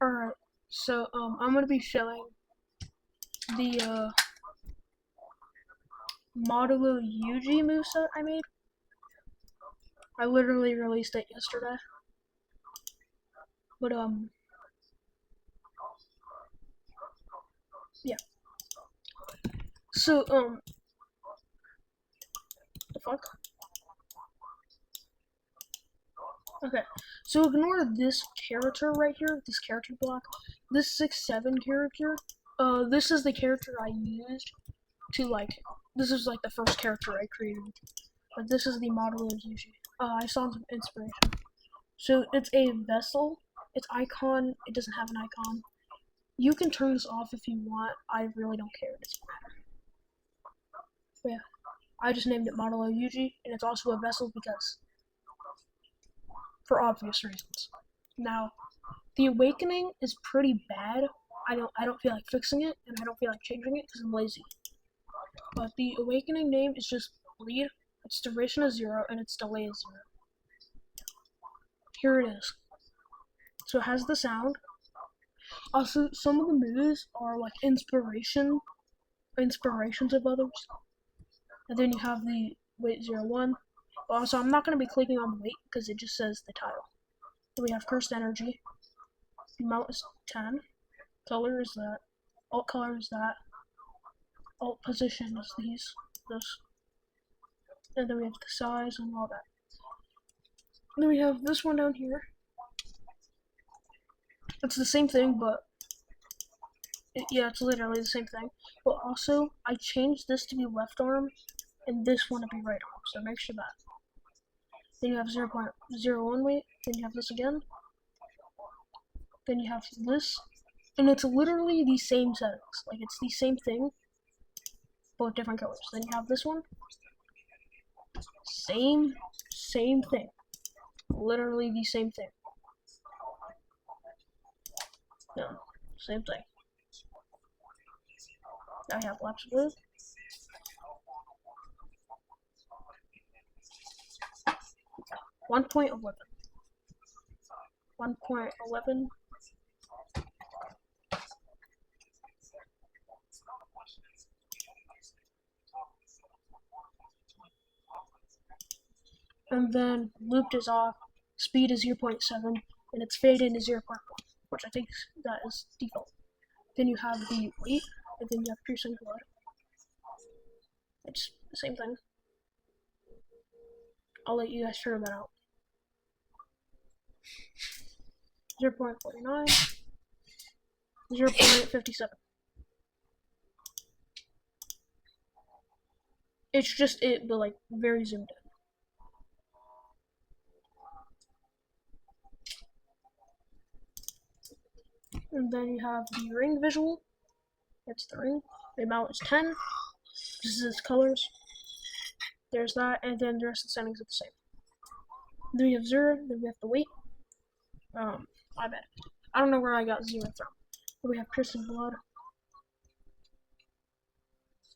Alright, so I'm gonna be showing the Modulo Yuji moveset I made. I literally released it yesterday. But yeah. So the fuck? Okay, so ignore this character right here, this character block. This 6-7 character, this is the character I used to, like, this is like the first character I created. But this is the model of Yuji. I saw some inspiration. So it's a vessel, its icon, it doesn't have an icon. You can turn this off if you want, I really don't care, it doesn't matter. But yeah, I just named it Model of Yuji, and it's also a vessel because for obvious reasons. Now, the Awakening is pretty bad. I don't feel like fixing it, and I don't feel like changing it because I'm lazy. But the Awakening name is just Bleed. Its duration is 0, and its delay is 0. Here it is. So it has the sound. Also, some of the moves are like inspirations of others. And then you have the weight 01. Also, I'm not going to be clicking on the weight because it just says the title. Then we have Cursed Energy. Amount is 10. Color is that. Alt color is that. Alt position is this. And then we have the size and all that. And then we have this one down here. It's the same thing, but yeah, it's literally the same thing. But also, I changed this to be left arm and this one to be right arm, so make sure that. Then you have 0.01 weight, then you have this again, then you have this, and it's literally the same settings. Like, it's the same thing, but with different colors. Then you have this one, same thing. Literally the same thing. No, same thing. Now I have lapse blue. One point 1.11. And then looped is off, speed is 0.7, and its fade in is 0.1, which I think that is default. Then you have the weight, and then you have piercing blood. It's the same thing. I'll let you guys figure that out. 0.49, 0.57. It's just it, but like very zoomed in. And then you have the ring visual. That's the ring. The amount is 10. This is its colors. There's that, and then the rest of the settings are the same. Then we have 0, then we have the weight. My bad. I don't know where I got 0 from. Then we have piercing blood.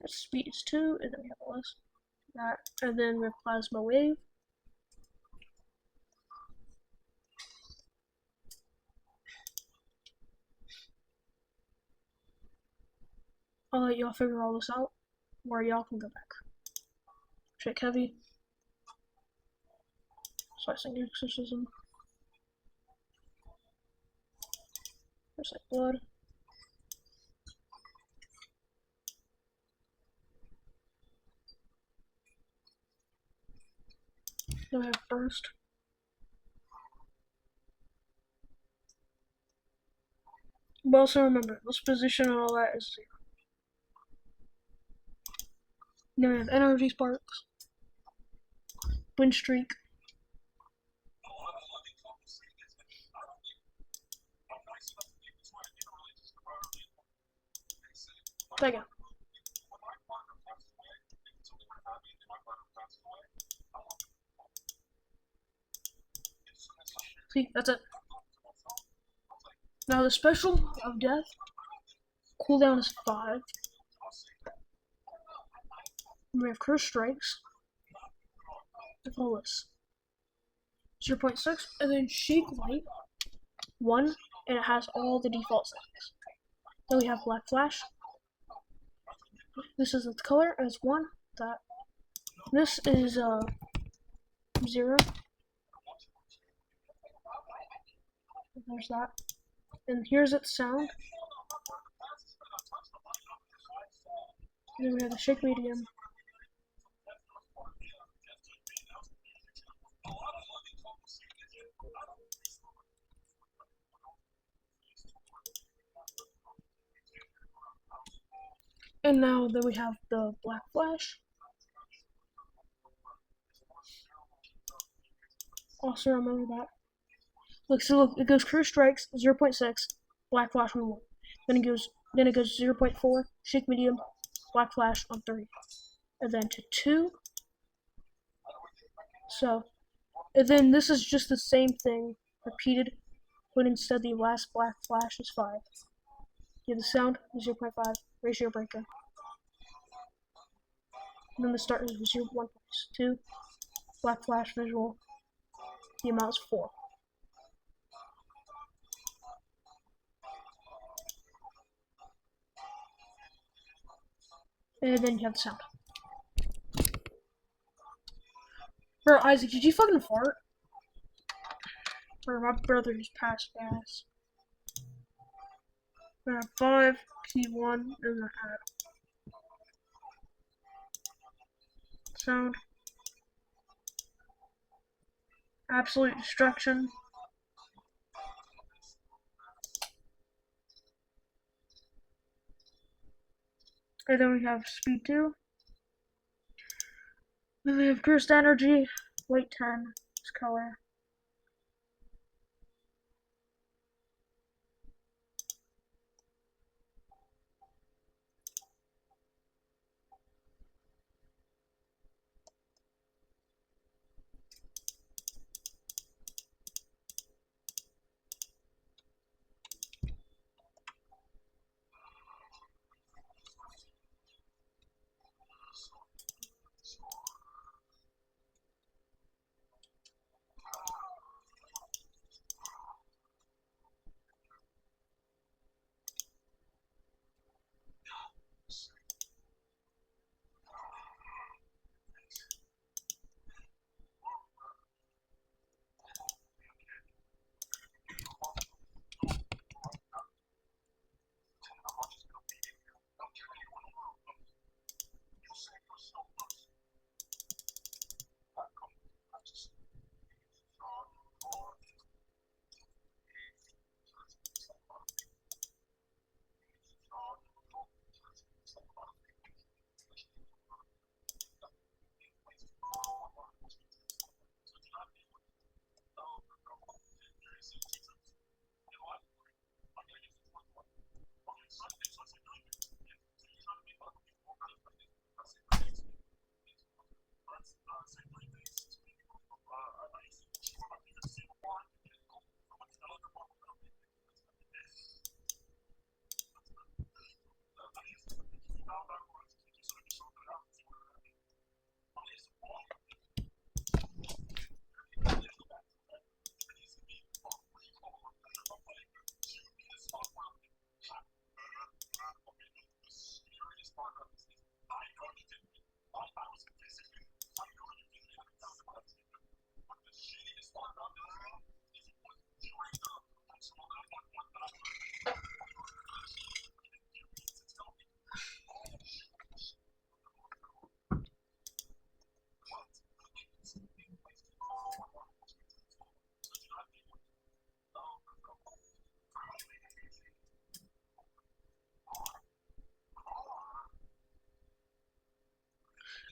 Speed is 2, and then we have less. That, and then we have plasma wave. I'll let y'all figure all this out, where y'all can go back. Check heavy. Slicing exorcism. There's like blood. Then we have burst. But also remember, this position and all that is 0. Then we have energy sparks. Wind streak. Take it. See, that's it. Now the special of death, cooldown is 5. We have curse strikes. With all this. 0.6, and then shake light, 1, and it has all the default settings. Then we have black flash. This is its color as 1. That this is 0. There's that. And here's its sound. And then we have the shake medium. And now then we have the black flash. Also remember that. Look, so look, it goes Cruise Strikes 0.6, black flash on 1. Then it goes 0.4, shake medium, black flash on 3. And then to 2. So, and then this is just the same thing repeated, but instead the last black flash is 5. Yeah, the sound is 0.5, ratio breaker. And then the start is 1.2, black flash visual. The amount is 4. And then you have the sound. Bro, Isaac, did you fucking fart? Bro, my brother just passed gas. We have 5, P1, and then add. Sound. Absolute destruction. And then we have speed 2. Then we have burst energy, weight 10, is color.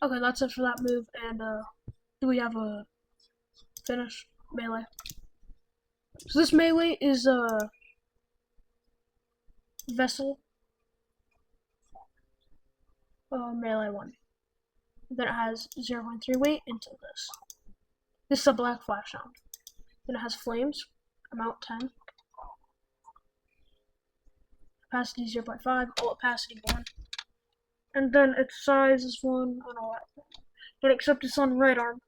Okay, that's it for that move, and do we have a finish? Melee. So this melee is a vessel melee 1. Then it has 0.3 weight into this. This is a black flash sound. Then it has flames, amount 10. Capacity 0.5, bullet capacity 1. And then its size is 1 and all that. But except it's on right arm.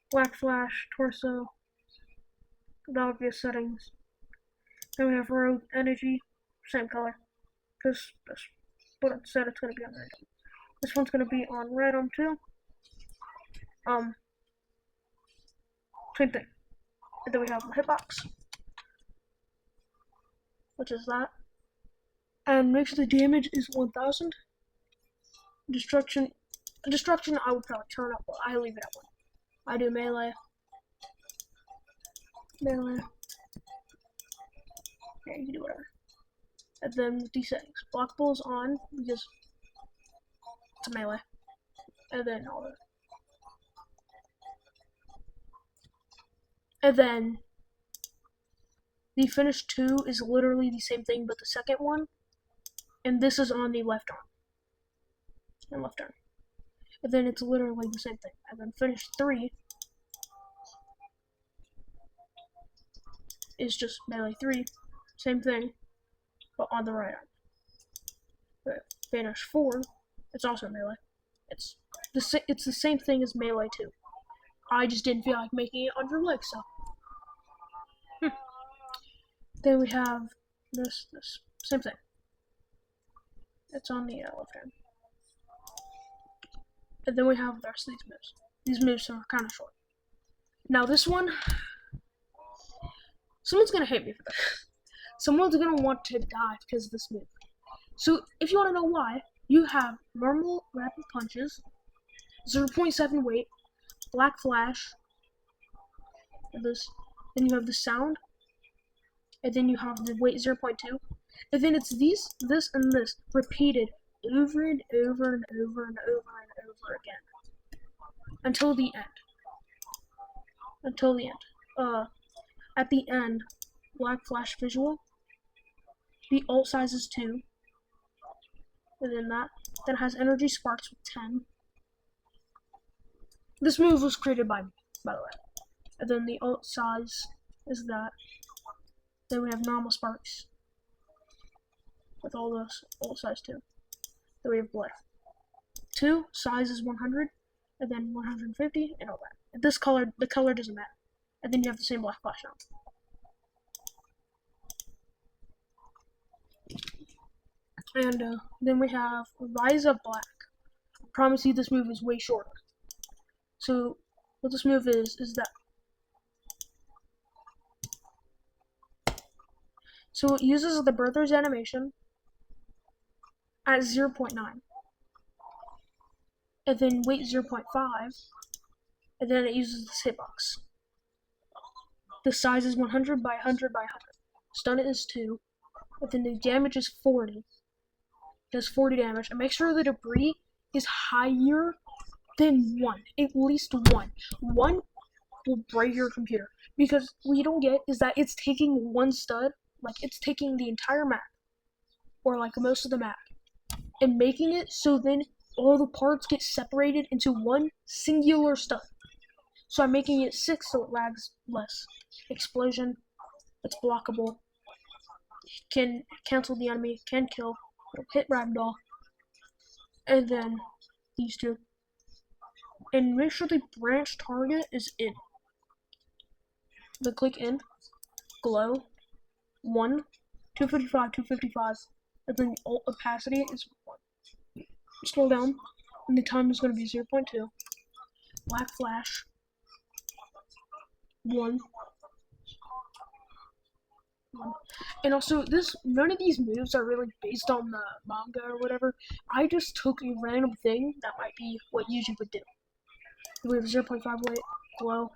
Black flash, torso, the obvious settings. Then we have rogue energy, same color. Just but instead it's gonna be on random. This one's gonna be on random too. Same thing. And then we have the hitbox, which is that. And make sure the damage is 1000. Destruction I would probably turn up, but I leave it at 1. I do melee. Yeah, you can do whatever. And then with these settings, blockable is on because it's a melee. And then all that. And then the finish 2 is literally the same thing, but the second one. And this is on the left arm. And left arm. And then it's literally the same thing. And then finish 3 is just melee 3. Same thing, but on the right arm. But finish 4, it's also melee. It's the same thing as melee 2. I just didn't feel like making it on your leg, so. Then we have this, same thing. It's on the left hand. And then we have the rest of these moves. These moves are kind of short. Now this one, someone's gonna hate me for this. Someone's gonna want to die because of this move. So if you want to know why, you have normal rapid punches, 0.7 weight, black flash, and this. Then you have the sound, and then you have the weight 0.2, and then it's this, and this repeated over and over and over and over and over again until the end. At the end, black flash visual. The ult size is 2. And then that has energy sparks with 10. This move was created by me, by the way. And then the ult size is that. Then we have normal sparks with all this ult size 2. Then we have blood. 2 size is 100, and then 150, and all that. And this color, the color doesn't matter. And then you have the same black flash now. And then we have Rise of Black. I promise you this move is way shorter. So what this move is that. So it uses the Birther's animation at 0.9. And then weight 0.5. And then it uses this hitbox. The size is 100 by 100 by 100. Stun is 2. And then the damage is 40. Does 40 damage. And make sure the debris is higher than 1. At least 1. 1 will break your computer. Because what you don't get is that it's taking one stud, like it's taking the entire map, or like most of the map, and making it so then all the parts get separated into one singular stud. So I'm making it 6 so it lags less. Explosion, it's blockable, can cancel the enemy, can kill, it'll hit ragdoll, and then these two. And make sure the branch target is in. Then click in, glow, 1, 255, 255, and then the ult opacity is 1. Scroll down, and the time is going to be 0.2. Black flash, 1. And also, none of these moves are really based on the manga or whatever. I just took a random thing that might be what Yuji would do. We have 0.5 weight, glow.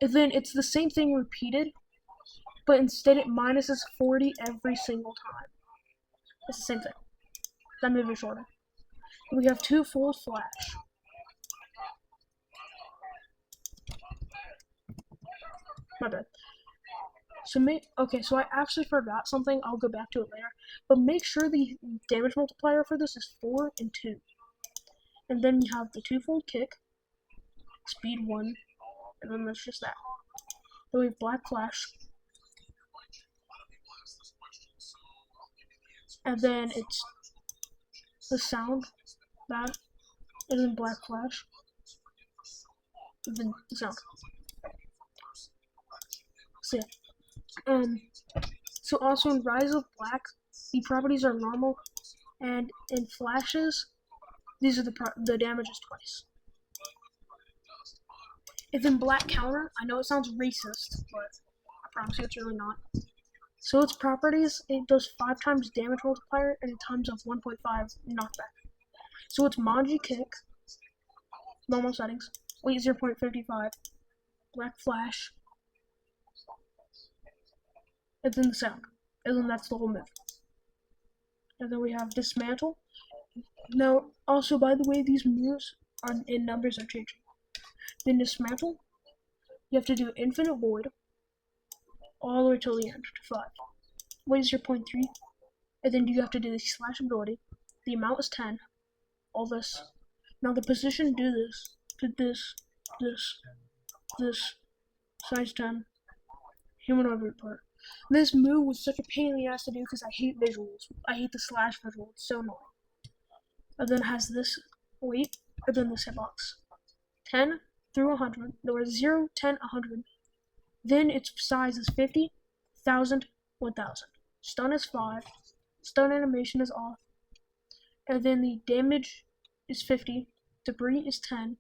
And then it's the same thing repeated, but instead it minuses 40 every single time. It's the same thing. That move is shorter. We have 2 full flash. My bad. So I actually forgot something. I'll go back to it later. But make sure the damage multiplier for this is 4 and 2. And then you have the 2-fold kick, speed 1, and then there's just that. Then we have black flash. And then it's the sound, that, and then black flash. And then the sound. So yeah. So also in Rise of Black, the properties are normal, and in Flashes, these are the damages twice. If in Black Counter, I know it sounds racist, but I promise you it's really not. So its properties, it does 5 times damage multiplier and a times of 1.5 knockback. So it's Manji Kick, normal settings, weight 0.55, Black Flash, and then the sound. And then that's the whole move. And then we have Dismantle. Now, also, by the way, these moves in numbers are changing. Then Dismantle, you have to do Infinite Void all the way till the end to 5. Weight is 0.3, and then you have to do the Slash ability. The amount is 10. All this. Now the position, do this, this, size 10, humanoid root part. This move was such a pain in the ass to do because I hate visuals. I hate the slash visual, it's so annoying. And then it has this weight, and then this hitbox. 10 through 100, there was 0, 10, 100. Then its size is 50, 1000, 1000. Stun is 5, stun animation is off, and then the damage is 50, debris is 10,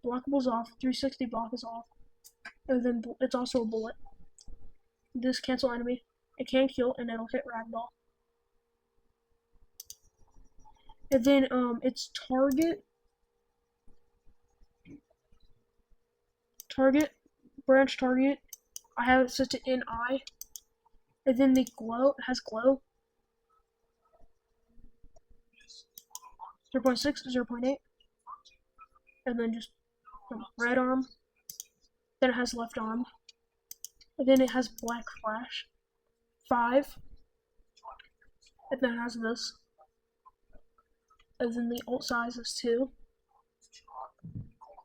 blockable is off, 360 block is off, and then it's also a bullet. This cancel enemy, it can kill, and it'll hit ragdoll. And then its branch target, I have it set to in eye. And then the glow, it has glow. 0.6, 0.8. And then just red arm. Then it has left arm. And then it has Black Flash. 5. And then it has this. And then the ult size is 2.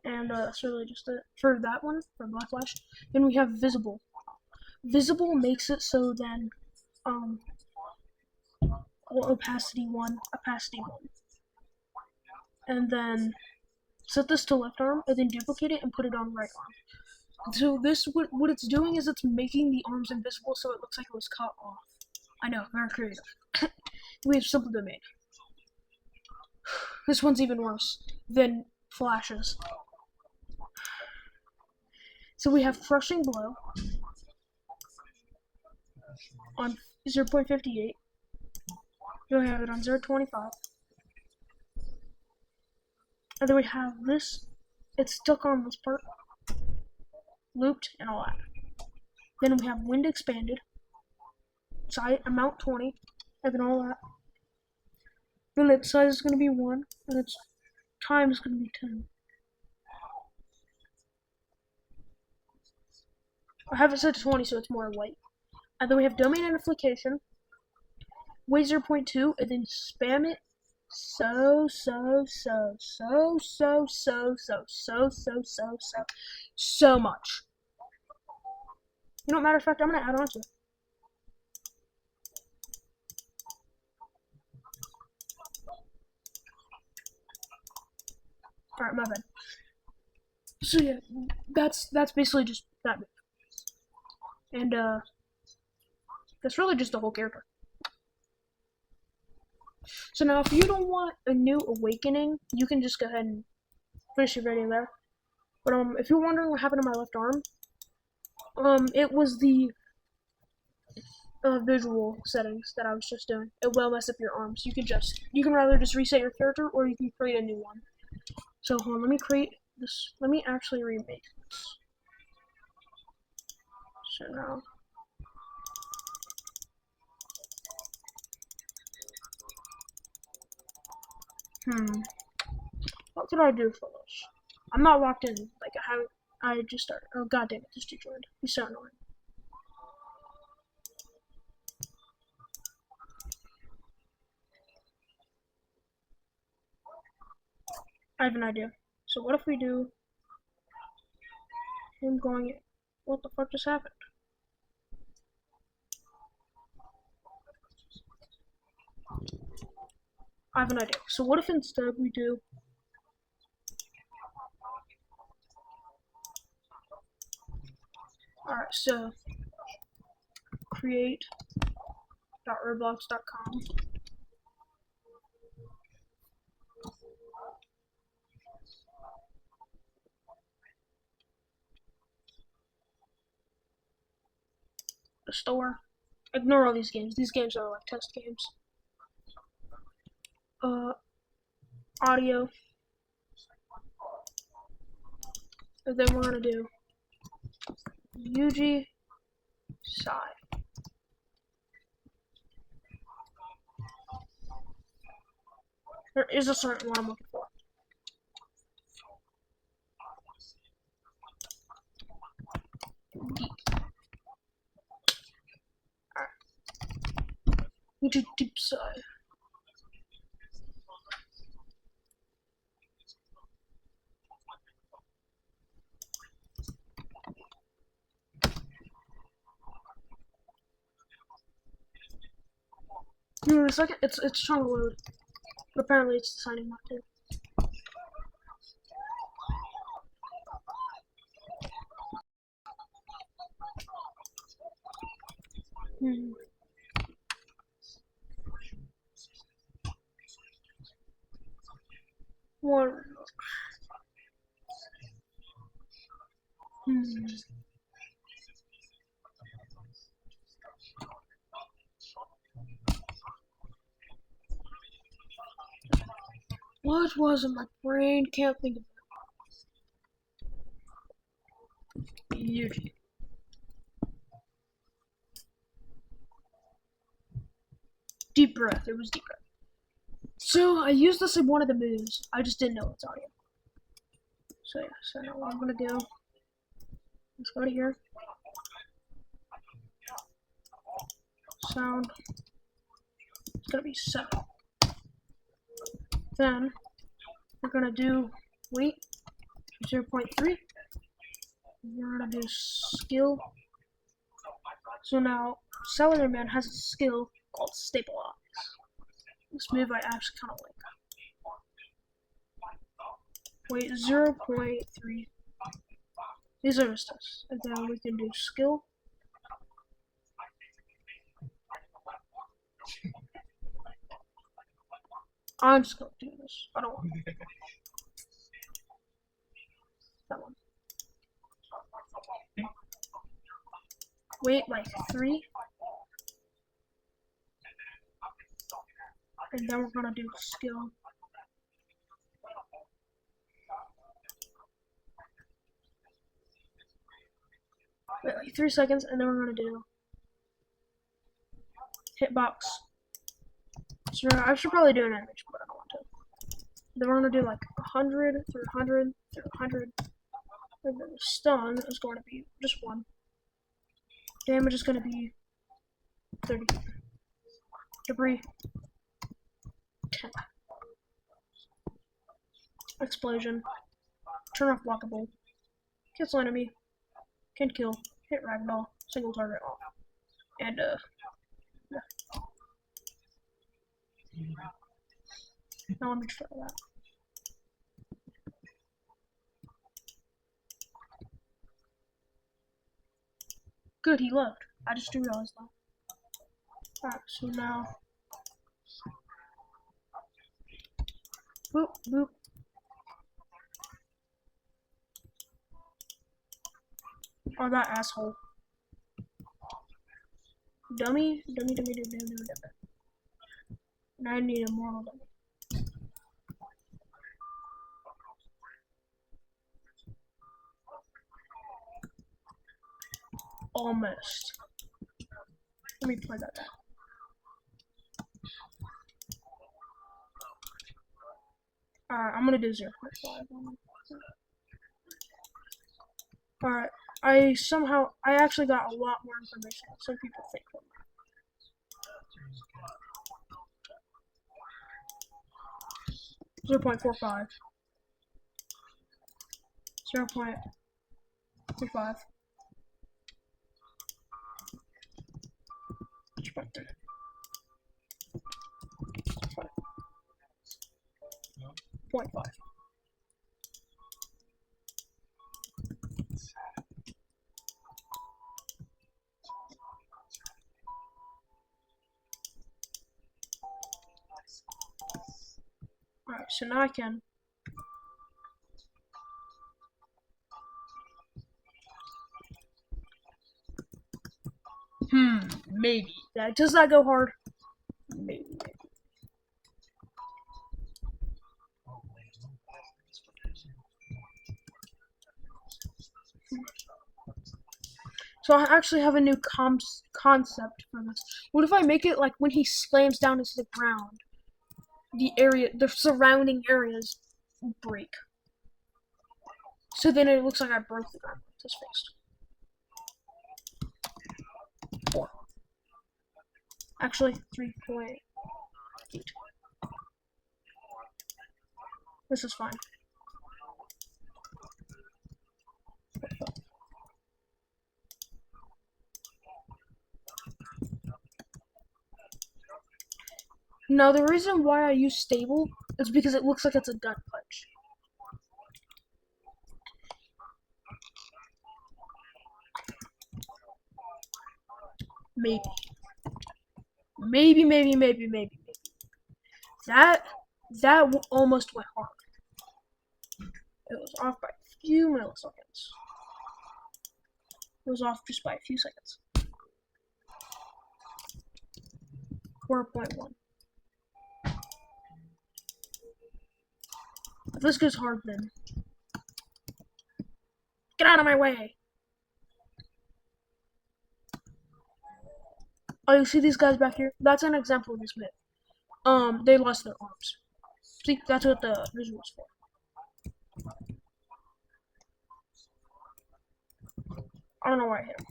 And that's really just it for that one, for Black Flash. Then we have Visible. Visible makes it so then, opacity 1, opacity 1. And then set this to left arm, and then duplicate it and put it on right arm. So this, what it's doing is it's making the arms invisible so it looks like it was cut off. I know, very creative. We have Simple Domain. This one's even worse than Flashes. So we have Crushing Blow on 0.58. We have it on 0.25. And then we have this. It's stuck on this part. Looped and all that. Then we have Wind Expanded. Size amount 20. And then all that. Then its size is going to be 1. And its time is going to be 10. I have it set to 20 so it's more light. And then we have Domain Amplification. Weight 0.2, and then spam it so much. You know, matter of fact, I'm gonna add on to it. Alright, my bad. So yeah, that's basically just that move. And that's really just the whole character. So now if you don't want a new awakening, you can just go ahead and finish your video there. But if you're wondering what happened to my left arm, it was the visual settings that I was just doing. It will mess up your arms. You can rather just reset your character, or you can create a new one. So hold on, let me create this. Let me actually remake this. So now. What could I do for this? I'm not locked in. Like, I just started. Oh, god damn it, this dude joined. He's so annoying. I have an idea. So what if we do him going, what the fuck just happened? I have an idea. So what if instead we do alright, so create.roblox.com. The store. Ignore all these games. These games are like test games. Audio. And then we're gonna do Yuji Sai. There is a certain one I'm looking for. Alright. Yuji Deep Sai. Give me a second. It's trying to load. But apparently it's deciding not to. What? What was it? My brain can't think of it. Yuji. Deep breath. It was deep breath. So I used this in one of the moves. I just didn't know it's audio. So yeah. So now what I'm gonna do. Let's go to here. Sound. It's gonna be 7. Then we're gonna do weight 0.3. We're gonna do skill. So now Cellular Man has a skill called Stabilize. This move I actually kind of like. Weight 0.3. These are the steps. And then we can do skill. I'm just gonna do this. I don't want that one. Weight like 3. And then we're gonna do skill. Wait like 3 seconds, and then we're gonna do hitbox. So I should probably do an animation, but I don't want to. Then we're gonna do like 100 through 100 through 100. And then the stun is going to be just 1. Damage is going to be 30. Debris 10. Explosion. Turn off blockable. Cancel enemy. Can't kill. Hit ragdoll. Single target off. And yeah. Now let me try that. Good, he left. I just realized that. Alright, so now. Boop, boop. Oh, that asshole. Dummy. And I need a mortal dummy. Almost. Let me play that down. Alright, I'm gonna do 0.5. Alright, I actually got a lot more information than some people think from that. 0.45. 0.25. 0.5. Alright, so now I can. Maybe. Does that go hard? Maybe. So I actually have a new concept for this. What if I make it like when he slams down into the ground, the surrounding areas break. So then it looks like I broke the ground with his face. 4. Actually, 3.8. This is fine. Now, the reason why I use stable is because it looks like it's a gut punch. Maybe. Maybe. That almost went hard. It was off by a few milliseconds. It was off just by a few seconds. 4.1. If this goes hard, then get out of my way. Oh, you see these guys back here? That's an example of this myth. They lost their arms. See, that's what the visual is for. I don't know why I hit him.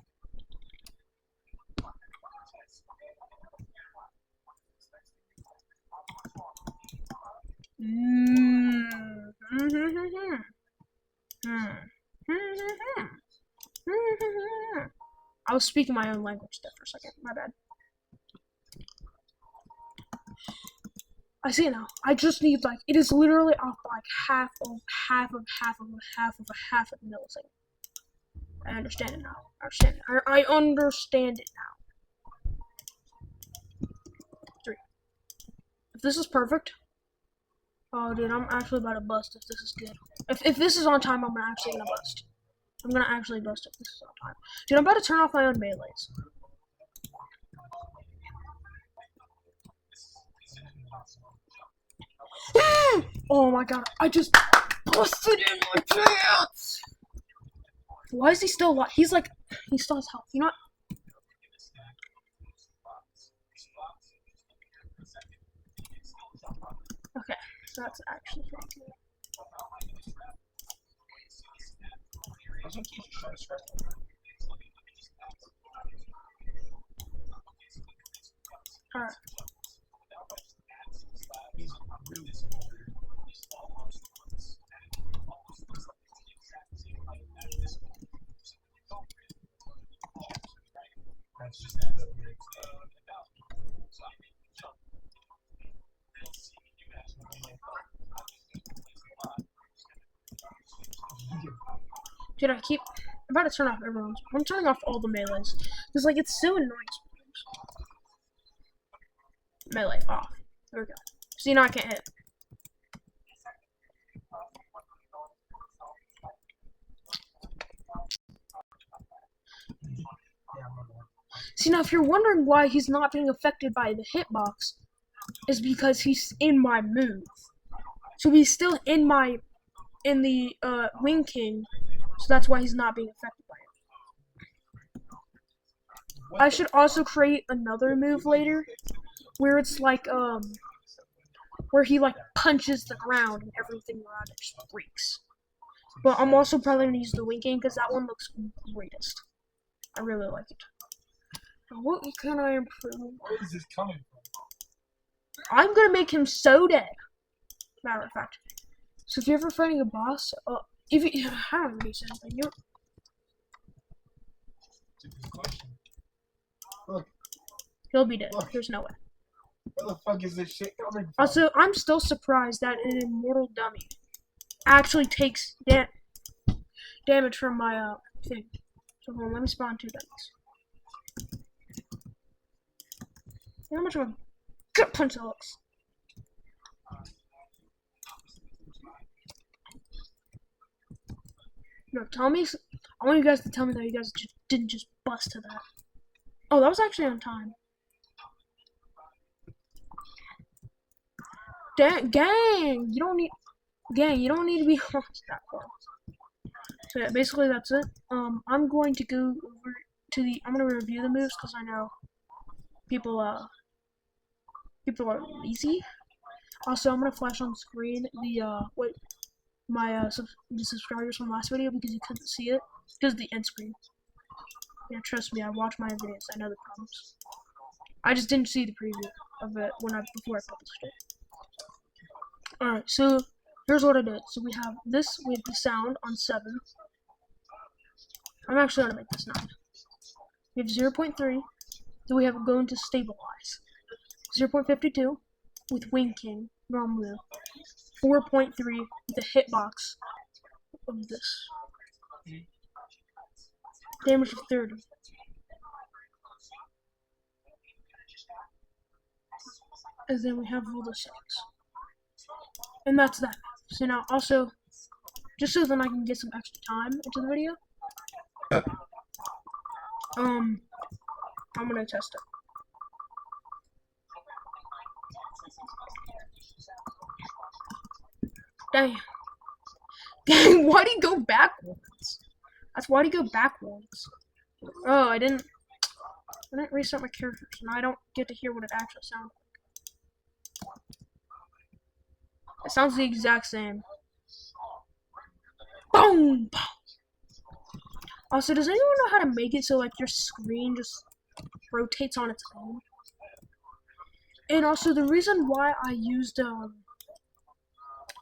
I was speaking my own language there for a second. My bad. I see it now. I just need it is literally off by half of a millisecond. I understand it now. I understand it now. 3. If this is perfect. Oh, dude, I'm actually about to bust if this is good. If this is on time, I'm actually gonna bust. I'm gonna actually bust if this is on time. Dude, I'm about to turn off my own melees. Oh my god, I just busted in my pants! Why is he still alive? He still has health. You know what? Okay, so that's actually pretty good. Alright. Dude, I'm about to turn off everyone's. I'm turning off all the melees. Because, it's so annoying sometimes. Melee off. There we go. See, now I can't hit. See, now if you're wondering why he's not being affected by the hitbox, is because he's in my move. So he's still in the Wing King, so that's why he's not being affected by it. I should also create another move later, where it's where he punches the ground and everything around it just breaks. But I'm also probably gonna use the Wing King because that one looks greatest. I really like it. Now, what can I improve? Where is this coming from? I'm gonna make him so dead. Matter of fact. So if you're ever fighting a boss, I don't really say anything. Look. He'll be dead. Look. There's no way. Where the fuck is this shit coming from? Also, I'm still surprised that an immortal dummy actually takes damage from my thing. So hold on, let me spawn 2 dummies. See how much of a gut punch that looks. No, tell me. I want you guys to tell me that you guys didn't just bust to that. Oh, that was actually on time. Gang, you don't need to be on that far. So yeah, basically that's it. I'm going to go over to the. I'm gonna review the moves because I know people are lazy. Also, I'm gonna flash on screen the the subscribers from last video because you couldn't see it because the end screen. Yeah, trust me, I watch my videos. I know the problems. I just didn't see the preview of it before I published it. Alright, so here's what I did. So we have this with the sound on 7. I'm actually gonna make this 9. We have 0.3. Then we have going to stabilize. 0.52 with Wing King, normal move. 4.3 with the hitbox of this. Damage of 30. And then we have all the settings. And that's that. So now also, just so that I can get some extra time into the video, I'm gonna test it. Dang. Dang, why'd he go backwards? That's why'd he go backwards. Oh, I didn't restart my characters, and I don't get to hear what it actually sounds like. It sounds the exact same. Boom! Also, does anyone know how to make it so like your screen just rotates on its own? And also, the reason why I used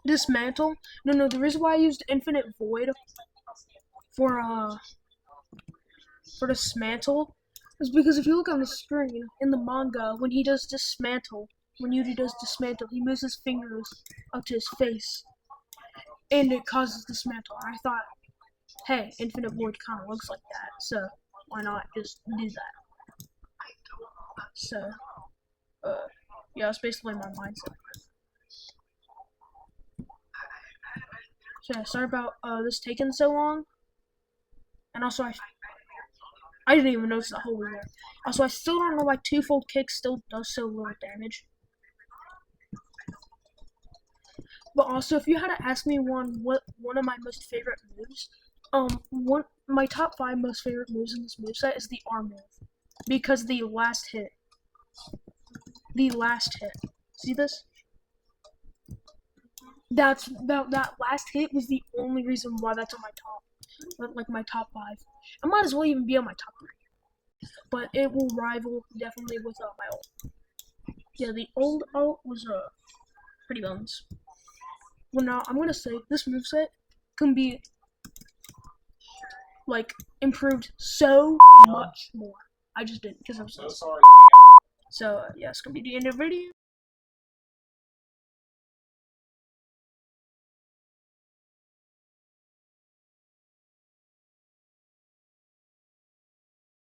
dismantle, the reason why I used infinite void for dismantle is because if you look on the screen in the manga, when Yuji does dismantle, he moves his fingers up to his face, and it causes dismantle. I thought, hey, infinite void kind of looks like that, so why not just do that? So, yeah, that's basically my mindset. So yeah, sorry about this taking so long, and also I didn't even notice the hole was there. Also, I still don't know why twofold kick still does so little damage. But also, if you had to ask me one of my most favorite moves, my top 5 most favorite moves in this moveset is the R move, because the last hit. See this? That last hit was the only reason why that's on my top, like my top 5. It might as well even be on my top 3. But it will rival definitely with my ult. Yeah, the old ult was pretty bones. Well, now I'm gonna say this moveset can be like improved so much more. I just didn't because I'm so sorry. So yeah, it's gonna be the end of the video.